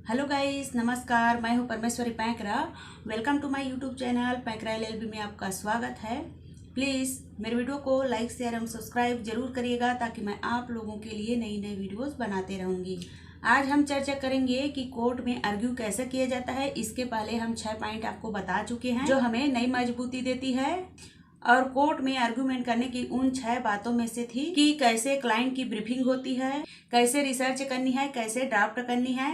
Hello guys, नमस्कार। मैं हूं Parameshwari Painkra. Welcome to my YouTube channel Painkra LLB में आपका स्वागत है। प्लीज़ मेरे वीडियो को लाइक शेयर एवं सब्सक्राइब जरूर करिएगा ताकि मैं आप लोगों के लिए नई नई वीडियोस बनाते रहूँगी। आज हम चर्चा करेंगे कि कोर्ट में आर्ग्यू कैसे किया जाता है। इसके पहले हम 6 पॉइंट आपको बता चुके हैं जो हमें नई मजबूती देती है। और कोर्ट में आर्गुमेंट करने की उन 6 बातों में से थी कि कैसे क्लाइंट की ब्रीफिंग होती है, कैसे रिसर्च करनी है, कैसे ड्राफ्ट करनी है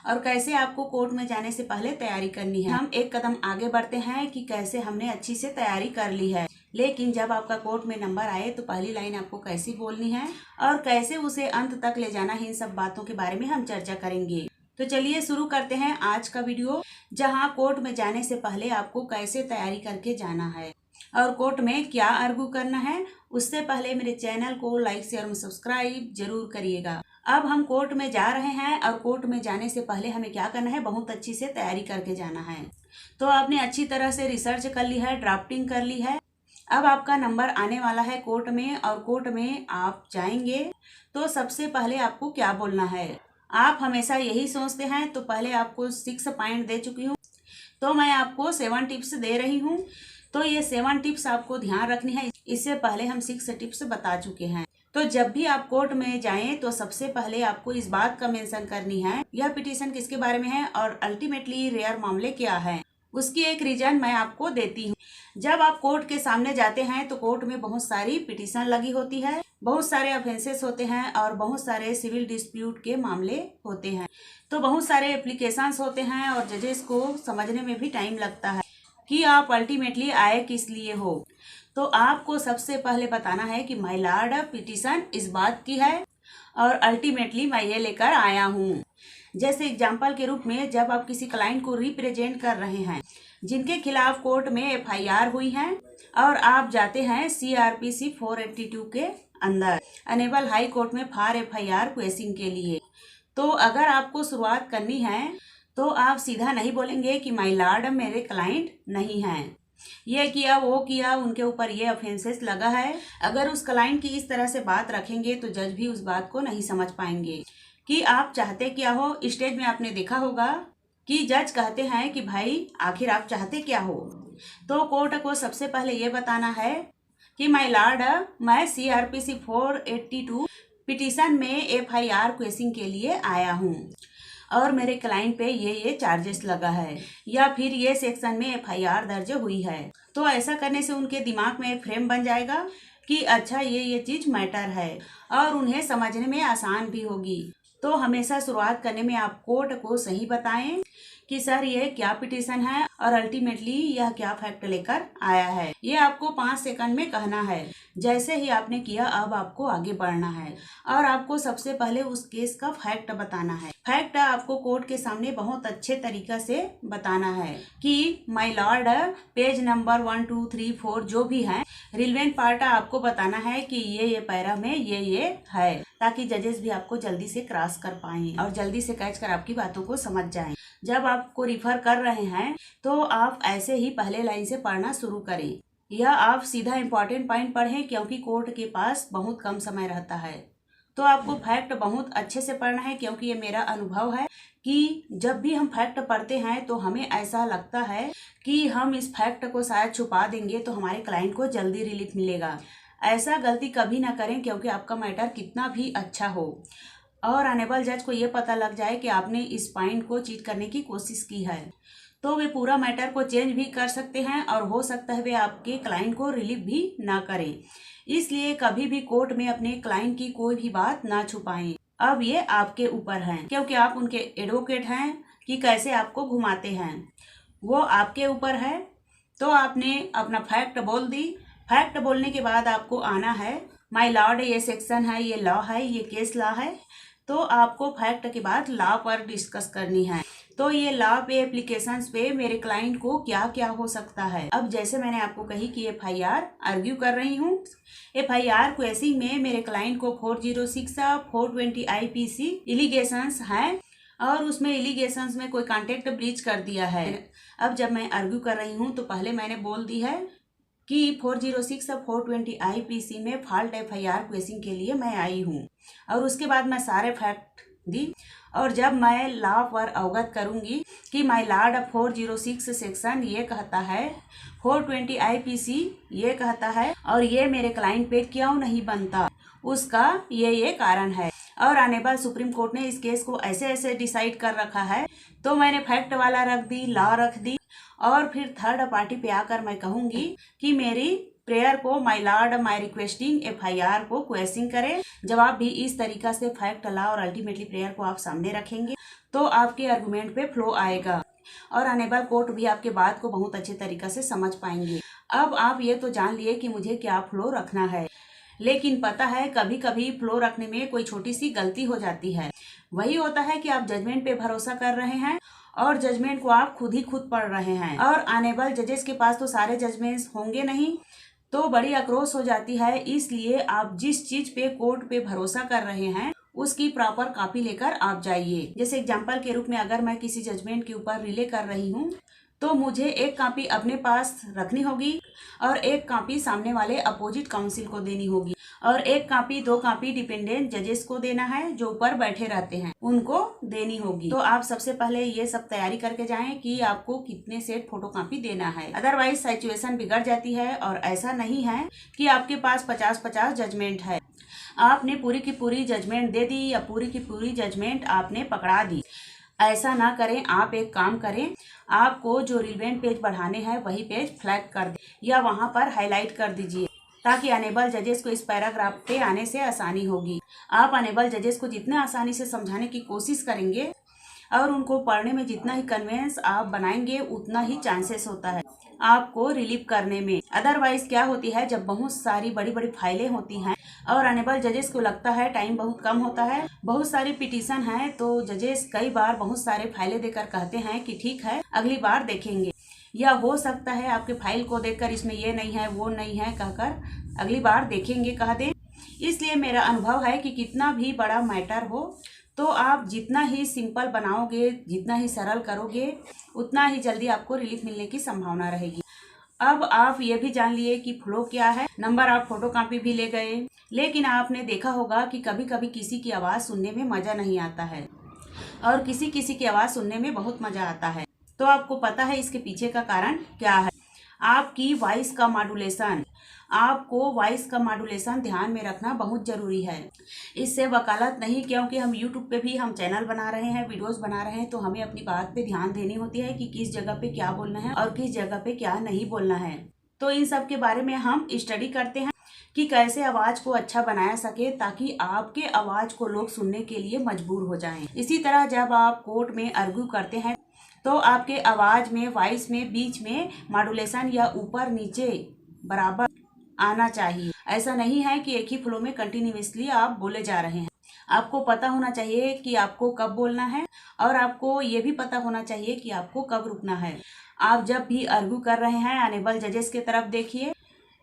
और कैसे आपको कोर्ट में जाने से पहले तैयारी करनी है। हम एक कदम आगे बढ़ते हैं कि कैसे हमने अच्छी से तैयारी कर ली है, लेकिन जब आपका कोर्ट में नंबर आए तो पहली लाइन आपको कैसी बोलनी है और कैसे उसे अंत तक ले जाना है, इन सब बातों के बारे में हम चर्चा करेंगे। तो चलिए शुरू करते हैं आज का वीडियो, जहाँ कोर्ट में जाने से पहले आपको कैसे तैयारी करके जाना है और कोर्ट में क्या आर्गू करना है। उससे पहले मेरे चैनल को लाइक शेयर और सब्सक्राइब जरूर करिएगा। अब हम कोर्ट में जा रहे हैं और कोर्ट में जाने से पहले हमें क्या करना है, बहुत अच्छी से तैयारी करके जाना है। तो आपने अच्छी तरह से रिसर्च कर ली है, ड्राफ्टिंग कर ली है। अब आपका नंबर आने वाला है कोर्ट में और कोर्ट में आप जाएंगे तो सबसे पहले आपको क्या बोलना है। आप हमेशा यही सोचते हैं, तो पहले आपको 6 पॉइंट दे चुकी हूँ, तो मैं आपको 7 टिप्स दे रही हूँ। तो ये 7 टिप्स आपको ध्यान रखनी है। इससे पहले हम 6 टिप्स बता चुके हैं। तो जब भी आप कोर्ट में जाएं तो सबसे पहले आपको इस बात का मेंशन करनी है, यह पिटीशन किसके बारे में है और अल्टीमेटली रेयर मामले क्या है। उसकी एक रीजन मैं आपको देती हूँ। जब आप कोर्ट के सामने जाते हैं तो कोर्ट में बहुत सारी पिटीशन लगी होती है, बहुत सारे ऑफेंसेस होते हैं और बहुत सारे सिविल डिस्प्यूट के मामले होते हैं। तो बहुत सारे एप्लीकेशंस होते हैं और जजेस को समझने में भी टाइम लगता है कि आप अल्टीमेटली आए किस लिए हो। तो आपको सबसे पहले बताना है कि माय लॉर्ड, पिटीशन इस बात की है और अल्टीमेटली मैं ये लेकर आया हूँ। जैसे एग्जांपल के रूप में, जब आप किसी क्लाइंट को रिप्रेजेंट कर रहे हैं जिनके खिलाफ कोर्ट में एफआईआर हुई है और आप जाते हैं CRPC 482 के अंदर अनेबल हाई कोर्ट में फॉर एफआईआर क्वेश्चन के लिए, तो अगर आपको शुरुआत करनी है तो आप सीधा नहीं बोलेंगे कि माय लॉर्ड मेरे क्लाइंट नहीं हैं, ये किया वो किया, उनके ऊपर ये ऑफेंसेस लगा है। अगर उस क्लाइंट की इस तरह से बात रखेंगे तो जज भी उस बात को नहीं समझ पाएंगे कि आप चाहते क्या हो। स्टेज में आपने देखा होगा कि जज कहते हैं कि भाई आखिर आप चाहते क्या हो। तो कोर्ट को सबसे पहले ये बताना है कि माय लॉर्ड, मैं CRPC 482 पिटीशन में FIR क्वेश्चन के लिए आया हूँ और मेरे क्लाइंट पे ये चार्जेस लगा है या फिर ये सेक्शन में FIR दर्ज हुई है। तो ऐसा करने से उनके दिमाग में एक फ्रेम बन जाएगा कि अच्छा ये चीज मैटर है और उन्हें समझने में आसान भी होगी। तो हमेशा शुरुआत करने में आप कोर्ट को सही बताएं कि सर ये क्या पिटीशन है और अल्टीमेटली यह क्या फैक्ट लेकर आया है। ये आपको 5 सेकंड में कहना है। जैसे ही आपने किया, अब आपको आगे बढ़ना है और आपको सबसे पहले उस केस का फैक्ट बताना है। फैक्ट आपको कोर्ट के सामने बहुत अच्छे तरीका से बताना है कि माय लॉर्ड, पेज नंबर 1 2 3 4 जो भी है, रिलेवेंट पार्ट आपको बताना है कि ये पैरा में ये है, ताकि जजेस भी आपको जल्दी से क्रॉस कर पाएं और जल्दी से कैच कर आपकी बातों को समझ जाएं। जब आपको रिफर कर रहे हैं तो आप ऐसे ही पहले लाइन से पढ़ना शुरू करें या आप सीधा इंपॉर्टेंट पॉइंट पढ़ें, क्योंकि कोर्ट के पास बहुत कम समय रहता है। तो आपको फैक्ट बहुत अच्छे से पढ़ना है, क्योंकि ये मेरा अनुभव है कि जब भी हम फैक्ट पढ़ते हैं तो हमें ऐसा लगता है कि हम इस फैक्ट को शायद छुपा देंगे तो हमारे क्लाइंट को जल्दी रिलीफ मिलेगा। ऐसा गलती कभी ना करें, क्योंकि आपका मैटर कितना भी अच्छा हो और अनेबल जज को ये पता लग जाए कि आपने इस पॉइंट को चीट करने की कोशिश की है, तो वे पूरा मैटर को चेंज भी कर सकते हैं और हो सकता है वे आपके क्लाइंट को रिलीव भी ना करें। इसलिए कभी भी कोर्ट में अपने क्लाइंट की कोई भी बात ना छुपाएं। अब ये आपके ऊपर है, क्योंकि आप उनके एडवोकेट हैं कि कैसे आपको घुमाते हैं, वो आपके ऊपर है। तो आपने अपना फैक्ट बोल दी। फैक्ट बोलने के बाद आपको आना है माय लॉर्ड, ये सेक्शन है, ये लॉ है, ये केस लॉ है। तो आपको फैक्ट के बाद लॉ पर डिस्कस करनी है। तो ये लॉ पे, एप्लीकेशंस पे मेरे क्लाइंट को क्या क्या हो सकता है। अब जैसे मैंने आपको कही कि FIR आर्ग्यू कर रही हूँ, FIR क्वेश्चन में मेरे क्लाइंट को 406 420 IPC इलीगेशंस हैं और उसमें एलिगेशंस में कोई कॉन्ट्रैक्ट ब्रीच कर दिया है। अब जब मैं आर्ग्यू कर रही हूँ तो पहले मैंने बोल दी है कि 406 420 IPC में फॉल्ट FIR क्वेश्चन के लिए मैं आई हूँ और उसके बाद मैं सारे फैक्ट दी और जब मैं लॉ पर अवगत करूंगी कि माय लॉर्ड 406 सेक्शन ये कहता है, 420 IPC ये कहता है और ये मेरे क्लाइंट पे क्यों नहीं बनता, उसका ये कारण है। और ऑनरेबल सुप्रीम कोर्ट ने इस केस को ऐसे ऐसे डिसाइड कर रखा है, तो मैंने फैक्ट वाला रख दी, लॉ रख दी, और फिर थर्ड पार्टी पे आकर मैं कहूंगी कि मेरी प्रेयर को my Lord my requesting FIR को क्वेश्चन करे। जवाब भी इस तरीका से फैक्ट, लॉ और अल्टीमेटली प्रेयर को आप सामने रखेंगे तो आपके आर्गुमेंट पे फ्लो आएगा और ऑनरेबल कोर्ट भी आपके बात को बहुत अच्छे तरीका से समझ पाएंगे। अब आप ये तो जान लिए कि मुझे क्या फ्लो रखना है, लेकिन पता है कभी कभी फ्लो रखने में कोई छोटी सी गलती हो जाती है। वही होता है कि आप जजमेंट पे भरोसा कर रहे हैं और जजमेंट को आप खुद पढ़ रहे हैं और ऑनरेबल जजेस के पास तो सारे जजमेंट्स होंगे नहीं, तो बड़ी आक्रोश हो जाती है। इसलिए आप जिस चीज पे कोर्ट पे भरोसा कर रहे हैं उसकी प्रॉपर कॉपी लेकर आप जाइए। जैसे एग्जांपल के रूप में अगर मैं किसी जजमेंट के ऊपर रिले कर रही हूँ तो मुझे एक कॉपी अपने पास रखनी होगी और एक कॉपी सामने वाले अपोजिट काउंसिल को देनी होगी और एक कॉपी 2 कॉपी डिपेंडेंट जजेस को देना है जो ऊपर बैठे रहते हैं, उनको देनी होगी। तो आप सबसे पहले ये सब तैयारी करके जाएं कि आपको कितने सेट फोटो कॉपी देना है, अदरवाइज सिचुएशन बिगड़ जाती है। और ऐसा नहीं है कि आपके पास 50-50 जजमेंट है, आपने पूरी की पूरी जजमेंट दे दी या पूरी की पूरी जजमेंट आपने पकड़ा दी। ऐसा ना करें। आप एक काम करें, आपको जो रिलेवेंट पेज बढ़ाने हैं वही पेज फ्लैग कर दे या वहां पर हाईलाइट कर दीजिए ताकि ऑनरेबल जजेस को इस पैराग्राफ पे आने से आसानी होगी। आप ऑनरेबल जजेस को जितना आसानी से समझाने की कोशिश करेंगे और उनको पढ़ने में जितना ही कन्वेंस आप बनाएंगे उतना ही चांसेस होता है आपको रिलीव करने में। अदरवाइज क्या होती है, जब बहुत सारी बड़ी बड़ी फाइलें होती हैं और ऑनरेबल जजेस को लगता है टाइम बहुत कम होता है, बहुत सारी पिटीशन है, तो जजेस कई बार बहुत सारे फाइलें देकर कहते हैं कि ठीक है अगली बार देखेंगे, या हो सकता है आपके फाइल को देखकर इसमें ये नहीं है वो नहीं है कहकर अगली बार देखेंगे कह दें। इसलिए मेरा अनुभव है कि कितना भी बड़ा मैटर हो तो आप जितना ही सिंपल बनाओगे, जितना ही सरल करोगे, उतना ही जल्दी आपको रिलीफ मिलने की संभावना रहेगी। अब आप ये भी जान लिए कि फ्लो क्या है। नंबर आप फोटो कॉपी भी ले गए, लेकिन आपने देखा होगा कि कभी कभी किसी की आवाज़ सुनने में मज़ा नहीं आता है और किसी किसी की आवाज़ सुनने में बहुत मज़ा आता है। तो आपको पता है इसके पीछे का कारण क्या है, आपकी वॉइस का मॉड्यूलेशन। आपको वॉइस का मॉड्यूलेशन ध्यान में रखना बहुत जरूरी है। इससे वकालत नहीं, क्योंकि हम यूट्यूब पे भी हम चैनल बना रहे हैं, वीडियोस बना रहे हैं, तो हमें अपनी बात पे ध्यान देनी होती है कि किस जगह पे क्या बोलना है और किस जगह पे क्या नहीं बोलना है। तो इन सब के बारे में हम स्टडी करते हैं कि कैसे आवाज़ को अच्छा बनाया सके ताकि आपके आवाज़ को लोग सुनने के लिए मजबूर हो जाएं। इसी तरह जब आप कोर्ट में आर्ग्यू करते हैं तो आपके आवाज़ में, वॉइस में बीच में मॉड्यूलेशन या ऊपर नीचे बराबर आना चाहिए। ऐसा नहीं है कि एक ही फ्लो में कंटिन्यूअसली आप बोले जा रहे हैं। आपको पता होना चाहिए कि आपको कब बोलना है और आपको ये भी पता होना चाहिए कि आपको कब रुकना है। आप जब भी आर्ग्यू कर रहे हैं ऑनरेबल जजेस की तरफ देखिए।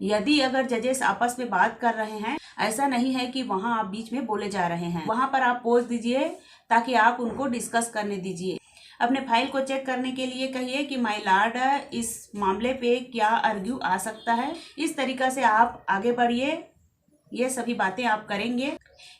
यदि अगर जजेस आपस में बात कर रहे हैं, ऐसा नहीं है कि वहां आप बीच में बोले जा रहे हैं, वहां पर आप पोज दीजिए ताकि आप उनको डिस्कस करने दीजिए। अपने फाइल को चेक करने के लिए कहिए कि माय लॉर्ड इस मामले पे क्या आर्ग्यू आ सकता है। इस तरीका से आप आगे बढ़िए। ये सभी बातें आप करेंगे,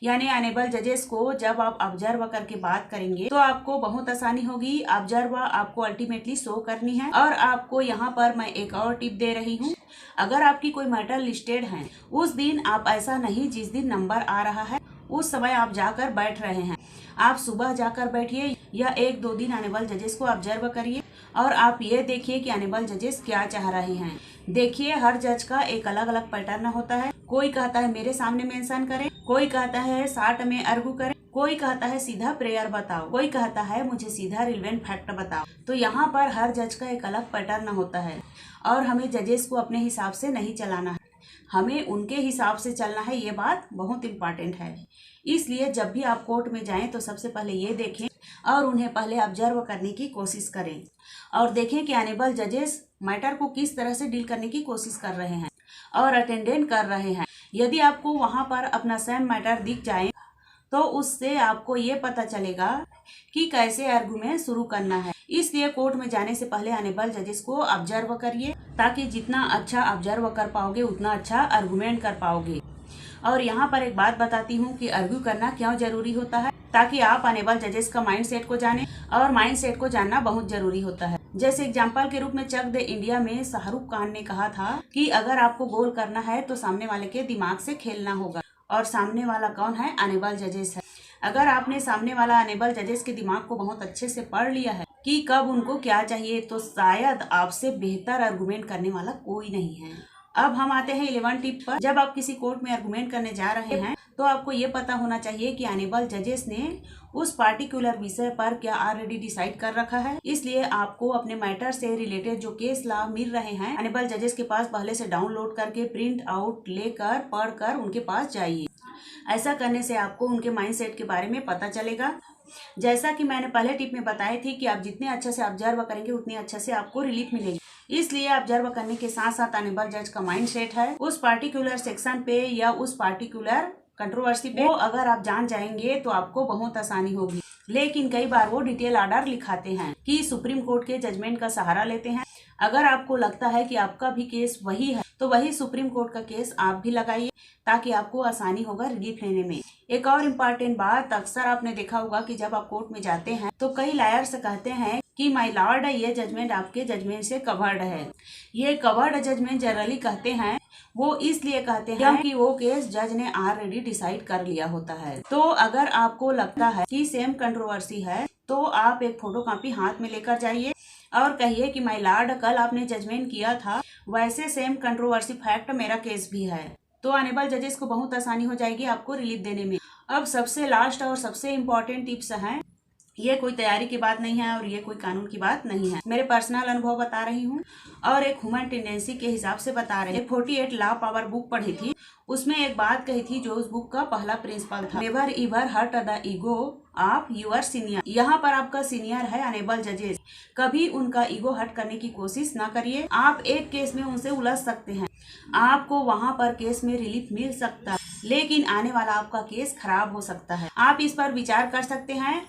यानी ऑनरेबल जजेस को जब आप ऑब्जर्व करके बात करेंगे तो आपको बहुत आसानी होगी। ऑब्जर्व आपको अल्टीमेटली शो करनी है। और आपको यहाँ पर मैं एक और टिप दे रही हूँ, अगर आपकी कोई मैटर लिस्टेड है उस दिन आप ऐसा नहीं जिस दिन नंबर आ रहा है उस समय आप जाकर बैठ रहे हैं, आप सुबह जाकर बैठिए या 1-2 दिन ऑनरेबल जजेस को ऑब्जर्व करिए और आप ये देखिए कि ऑनरेबल जजेस क्या चाह रहे हैं। देखिए हर जज का एक अलग अलग पैटर्न होता है। कोई कहता है मेरे सामने मेंशन करें, कोई कहता है 60 में आर्ग्यू करें, कोई कहता है सीधा प्रेयर बताओ, कोई कहता है मुझे सीधा रिलेवेंट फैक्ट बताओ। तो यहाँ पर हर जज का एक अलग पैटर्न होता है और हमें जजेस को अपने हिसाब से नहीं चलाना है, हमें उनके हिसाब से चलना है। ये बात बहुत इम्पॉर्टेंट है। इसलिए जब भी आप कोर्ट में जाएं तो सबसे पहले ये देखें और उन्हें पहले ऑब्जर्व करने की कोशिश करें और देखें कि ऑनरेबल जजेस मैटर को किस तरह से डील करने की कोशिश कर रहे हैं और अटेंडेंट कर रहे हैं। यदि आपको वहाँ पर अपना सेम मैटर दिख जाए तो उससे आपको ये पता चलेगा कि कैसे आर्गुमेंट शुरू करना है। इसलिए कोर्ट में जाने से पहले ऑनरेबल जजेस को ऑब्जर्व करिए ताकि जितना अच्छा ऑब्जर्व कर पाओगे उतना अच्छा आर्गुमेंट कर पाओगे। और यहाँ पर एक बात बताती हूँ कि आर्ग्यू करना क्यों जरूरी होता है, ताकि आप अनेबल जजेस का माइंडसेट को जाने, और माइंडसेट को जानना बहुत जरूरी होता है। जैसे एग्जांपल के रूप में चक दे इंडिया में शाहरुख खान ने कहा था कि अगर आपको गोल करना है तो सामने वाले के दिमाग से खेलना होगा, और सामने वाला कौन है? अनेबल जजेस है। अगर आपने सामने वाला अनेबल जजेस के दिमाग को बहुत अच्छे से पढ़ लिया है कि कब उनको क्या चाहिए, तो शायद आपसे बेहतर आर्गुमेंट करने वाला कोई नहीं है। अब हम आते हैं 11 टिप पर। जब आप किसी कोर्ट में आर्गुमेंट करने जा रहे हैं तो आपको ये पता होना चाहिए कि अनेबल जजेस ने उस पार्टिकुलर विषय पर क्या ऑलरेडी डिसाइड कर रखा है। इसलिए आपको अपने मैटर से रिलेटेड जो केस लॉ मिल रहे हैं अनेबल जजेस के पास पहले से डाउनलोड करके प्रिंट आउट लेकर पढ़कर उनके पास जाइए। ऐसा करने से आपको उनके माइंडसेट के बारे में पता चलेगा। जैसा कि मैंने पहले टिप में बताई थी कि आप जितने अच्छे से ऑब्जर्व करेंगे उतने अच्छे से आपको रिलीफ मिलेगी। इसलिए ऑब्जर्व करने के साथ साथ अनेबल जज का माइंडसेट है उस पार्टिकुलर सेक्शन पे या उस पार्टिकुलर कंट्रोवर्सी पे, वो अगर आप जान जाएंगे तो आपको बहुत आसानी होगी। लेकिन कई बार वो डिटेल ऑर्डर लिखाते हैं कि सुप्रीम कोर्ट के जजमेंट का सहारा लेते हैं। अगर आपको लगता है कि आपका भी केस वही है तो वही सुप्रीम कोर्ट का केस आप भी लगाइए, ताकि आपको आसानी होगा रिलीफ लेने में। एक और इम्पॉर्टेंट बात, अक्सर आपने देखा होगा कि जब आप कोर्ट में जाते हैं तो कई लायर्स कहते हैं कि माय लॉर्ड ये जजमेंट आपके जजमेंट से कवर्ड है। ये कवर्ड जजमेंट जनरली कहते हैं, वो इसलिए कहते हैं क्योंकि वो केस जज ने ऑलरेडी डिसाइड कर लिया होता है। तो अगर आपको लगता है कि सेम कंट्रोवर्सी है तो आप एक फोटो कॉपी हाथ में लेकर जाइए और कहिए कि माय लॉर्ड कल आपने जजमेंट किया था वैसे सेम कंट्रोवर्सी फैक्ट मेरा केस भी है। तो अनेबल जजेस को बहुत आसानी हो जाएगी आपको रिलीफ देने में। अब सबसे लास्ट और सबसे इम्पोर्टेंट टिप्स हैं। ये कोई तैयारी की बात नहीं है और ये कोई कानून की बात नहीं है, मेरे पर्सनल अनुभव बता रही हूँ और एक ह्यूमन टेंडेंसी के हिसाब से बता रहे हैं। 48 लॉ पावर बुक पढ़ी थी, उसमें एक बात कही थी जो उस बुक का पहला प्रिंसिपल था, never ever hurt the ego of your senior. यहाँ पर आपका सीनियर है अनेबल जजेस, कभी उनका ईगो हर्ट करने की कोशिश ना करिए। आप एक केस में उनसे उलझ सकते हैं, आपको वहाँ पर केस में रिलीफ मिल सकता है, लेकिन आने वाला आपका केस खराब हो सकता है। आप इस पर विचार कर सकते हैं।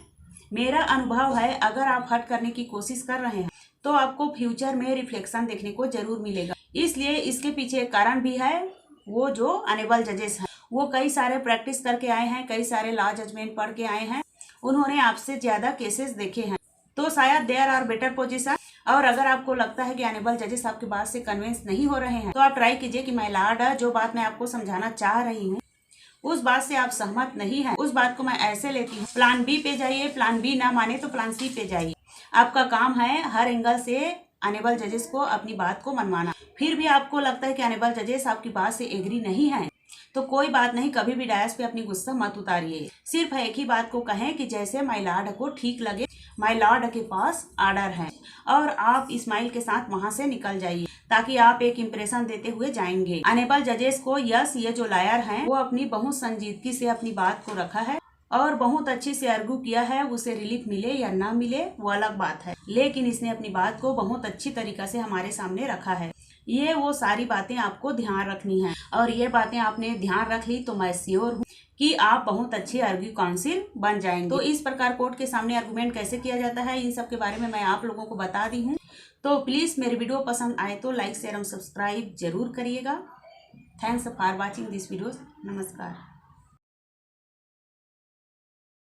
मेरा अनुभव है अगर आप हट करने की कोशिश कर रहे हैं तो आपको फ्यूचर में रिफ्लेक्शन देखने को जरूर मिलेगा। इसलिए इसके पीछे एक कारण भी है, वो जो अनेबल जजेस हैं वो कई सारे प्रैक्टिस करके आए हैं, कई सारे लॉ जजमेंट पढ़ के आए हैं, उन्होंने आपसे ज्यादा केसेस देखे हैं, तो शायद देयर आर बेटर पोजीशन। और अगर आपको लगता है कि अनेबल जजेस आपकी बात से कन्विंस नहीं हो रहे हैं तो आप ट्राई कीजिए कि माय लॉर्ड जो बात मैं आपको समझाना चाह रही हूँ उस बात से आप सहमत नहीं है, उस बात को मैं ऐसे लेती हूँ। प्लान बी पे जाइए, प्लान बी ना माने तो प्लान सी पे जाइए। आपका काम है हर एंगल से अनेबल जजेस को अपनी बात को मनवाना। फिर भी आपको लगता है कि अनेबल जजेस आपकी बात से एग्री नहीं है तो कोई बात नहीं, कभी भी डायस पे अपनी गुस्सा मत उतारिए। सिर्फ एक ही बात को कहें कि जैसे माय लॉर्ड को ठीक लगे, माय लॉर्ड के पास ऑर्डर है, और आप स्माइल के साथ वहां से निकल जाइए ताकि आप एक इम्प्रेशन देते हुए जाएंगे। अनेबल जजेस को यस, ये जो लायर हैं वो अपनी बहुत संजीदगी से अपनी बात को रखा है और बहुत अच्छे से आर्ग्यू किया है। उसे रिलीफ मिले या ना मिले वो अलग बात है, लेकिन इसने अपनी बात को बहुत अच्छी तरीका से हमारे सामने रखा है। ये वो सारी बातें आपको ध्यान रखनी है, और ये बातें आपने ध्यान रख ली तो मैं श्योर हूँ कि आप बहुत अच्छे आर्ग्यू काउंसिल बन जाएंगे। तो इस प्रकार कोर्ट के सामने आर्गुमेंट कैसे किया जाता है, इन सब के बारे में मैं आप लोगों को बता दी हूँ। तो प्लीज मेरी वीडियो पसंद आए तो लाइक शेयर और सब्सक्राइब जरूर करिएगा। Thanks for watching this video. नमस्कार।